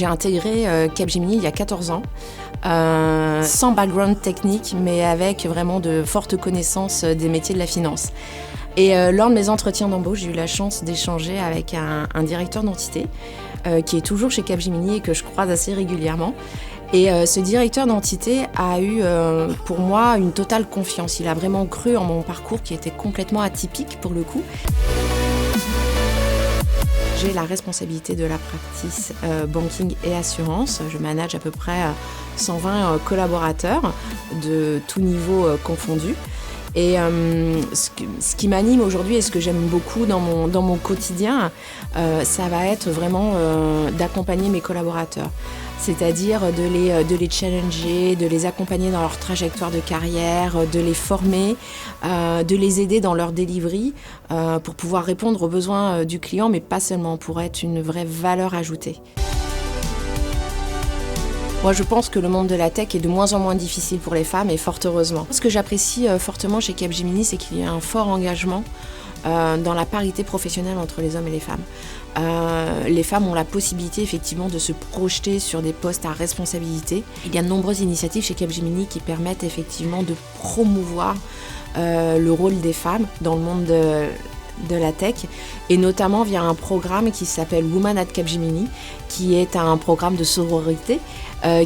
J'ai intégré Capgemini il y a 14 ans, sans background technique, mais avec vraiment de fortes connaissances des métiers de la finance. Et lors de mes entretiens d'embauche, j'ai eu la chance d'échanger avec un directeur d'entité qui est toujours chez Capgemini et que je croise assez régulièrement. Et ce directeur d'entité a eu pour moi une totale confiance. Il a vraiment cru en mon parcours qui était complètement atypique pour le coup. J'ai la responsabilité de la practice banking et assurance. Je manage à peu près 120 collaborateurs de tous niveaux confondus. Et ce qui m'anime aujourd'hui et ce que j'aime beaucoup dans mon quotidien, ça va être vraiment d'accompagner mes collaborateurs. C'est-à-dire de les challenger, de les accompagner dans leur trajectoire de carrière, de les former, de les aider dans leur delivery pour pouvoir répondre aux besoins du client, mais pas seulement, pour être une vraie valeur ajoutée. Moi, je pense que le monde de la tech est de moins en moins difficile pour les femmes, et fort heureusement. Ce que j'apprécie fortement chez Capgemini, c'est qu'il y a un fort engagement dans la parité professionnelle entre les hommes et les femmes. Les femmes ont la possibilité effectivement de se projeter sur des postes à responsabilité. Il y a de nombreuses initiatives chez Capgemini qui permettent effectivement de promouvoir le rôle des femmes dans le monde de la tech, et notamment via un programme qui s'appelle Women at Capgemini, qui est un programme de sororité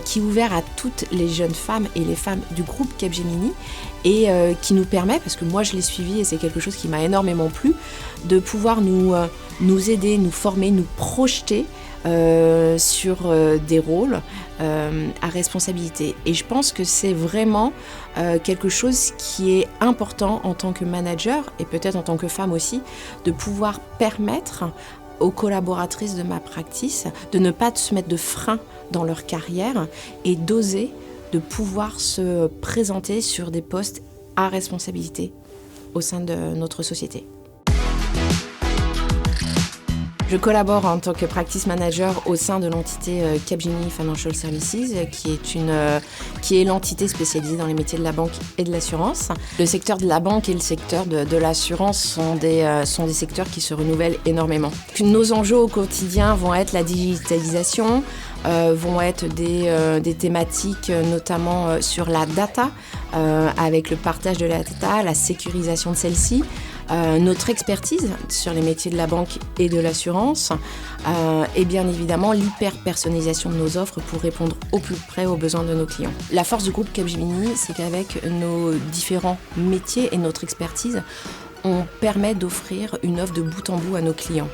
qui est ouvert à toutes les jeunes femmes et les femmes du groupe Capgemini, et qui nous permet, parce que moi je l'ai suivi et c'est quelque chose qui m'a énormément plu, de pouvoir nous aider, nous former, nous projeter sur des rôles à responsabilité. Et je pense que c'est vraiment quelque chose qui est important en tant que manager, et peut-être en tant que femme aussi, de pouvoir permettre aux collaboratrices de ma practice de ne pas se mettre de frein dans leur carrière et d'oser de pouvoir se présenter sur des postes à responsabilité au sein de notre société. Je collabore en tant que practice manager au sein de l'entité Capgemini Financial Services, qui est l'entité spécialisée dans les métiers de la banque et de l'assurance. Le secteur de la banque et le secteur de l'assurance sont des secteurs qui se renouvellent énormément. Nos enjeux au quotidien vont être la digitalisation, vont être des thématiques notamment sur la data, avec le partage de la data, la sécurisation de celle-ci, notre expertise sur les métiers de la banque et de l'assurance, et bien évidemment l'hyper-personnalisation de nos offres pour répondre au plus près aux besoins de nos clients. La force du groupe Capgemini, c'est qu'avec nos différents métiers et notre expertise, on permet d'offrir une offre de bout en bout à nos clients.